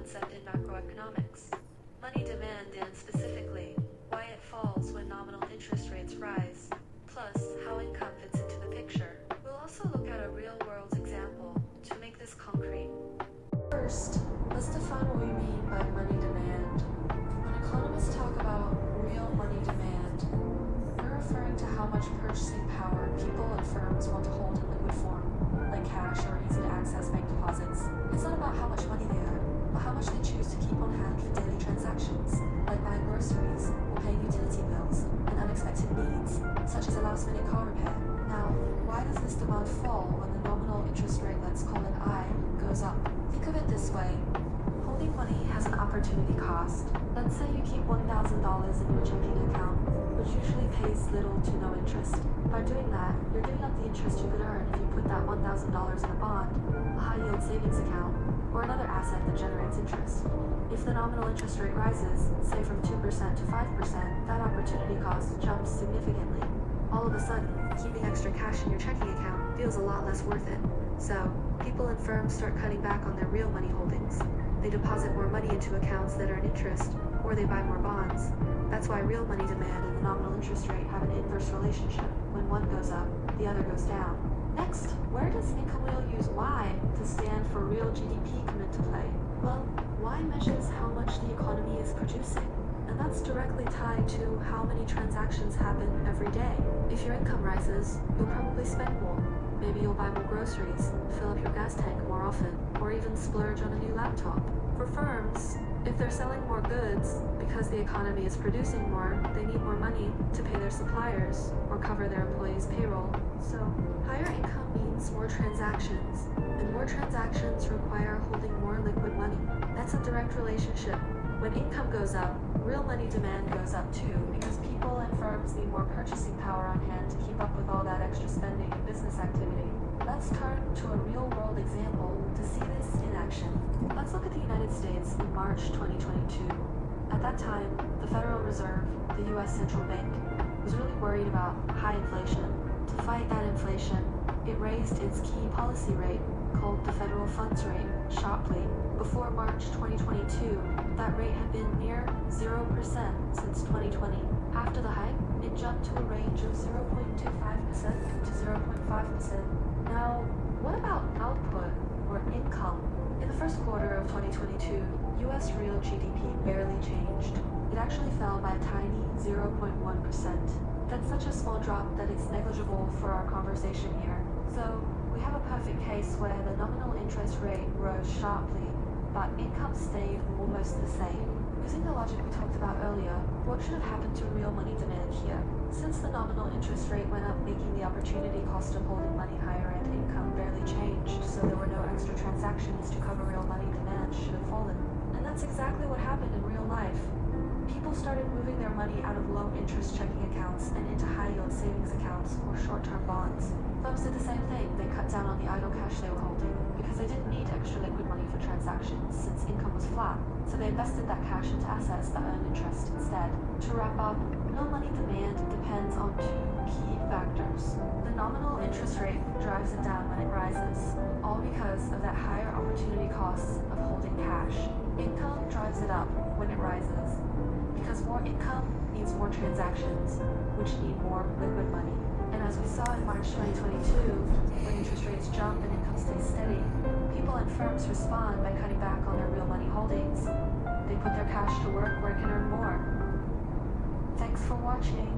concept in macroeconomics. Money demand and specifically, why it falls when nominal interest rates rise, plus how income fits into the picture. We'll also look at a real-world example to make this concrete. First, let's define what we mean by money demand. When economists talk about real money demand, we're referring to how much purchasing power people and firms want to hold in liquid form, like cash or easy-to-access bank deposits. It's not about how much money they earn, but how much they choose to keep on hand for daily transactions, like buying groceries or paying utility bills and unexpected needs, such as a last-minute car repair. Now, why does this demand fall when the nominal interest rate, let's call it I, goes up? Think of it this way. Holding money has an opportunity cost. Let's say you keep $1,000 in your checking account, which usually pays little to no interest. By doing that, you're giving up the interest you could earn if you put that $1,000 in a bond, a high-yield savings account, or another asset that generates interest. If the nominal interest rate rises, say from 2% to 5%, that opportunity cost jumps significantly. All of a sudden, keeping extra cash in your checking account feels a lot less worth it. So, people and firms start cutting back on their real money holdings. They deposit more money into accounts that earn interest, or they buy more bonds. That's why real money demand and the nominal interest rate have an inverse relationship. When one goes up, the other goes down. Next, where does income wheel use Y to stand for real GDP come into play? Well, Y measures how much the economy is producing, and that's directly tied to how many transactions happen every day. If your income rises, you'll probably spend more. Maybe you'll buy more groceries, fill up your gas tank more often, or even splurge on a new laptop. For firms, if they're selling more goods because the economy is producing more, they need more money to pay their suppliers or cover their employees' payroll. So, higher income means more transactions, and more transactions require holding more liquid money. That's a direct relationship. When income goes up, real money demand goes up too, because people and firms need more purchasing power on hand to keep up with all that extra spending and business activity. Let's turn to a real-world example to see this in action. Let's look at the United States in March 2022. At that time, the Federal Reserve, the U.S. Central Bank, was really worried about high inflation. To fight that inflation, it raised its key policy rate, called the federal funds rate, sharply. Before March 2022, that rate had been near 0% since 2020. After the hike, it jumped to a range of 0.25% to 0.5%. Now, what about output, or income? In the first quarter of 2022, US real GDP barely changed. It actually fell by a tiny 0.1%. That's such a small drop that it's negligible for our conversation here. So, we have a perfect case where the nominal interest rate rose sharply, but income stayed almost the same. Using the logic we talked about earlier, what should have happened to real money demand here? Since the nominal interest rate went up, making the opportunity cost of holding money higher and income barely changed, so there were no extra transactions to cover real money demand should have fallen. And that's exactly what happened in real life. People started moving their money out of low-interest checking accounts and into high-yield savings accounts or short-term bonds. Firms did the same thing. They cut down on the idle cash they were holding because they didn't need extra liquid money for transactions since income was flat. So they invested that cash into assets that earn interest instead. To wrap up, real money demand depends on two key factors. The nominal interest rate drives it down when it rises, all because of that higher opportunity cost of holding cash. Income drives it up when it rises, because more income means more transactions, which need more liquid money. And as we saw in March 2022, when interest rates jump and income stays steady, people and firms respond by cutting back on their real money holdings. They put their cash to work where it can earn more. Thanks for watching.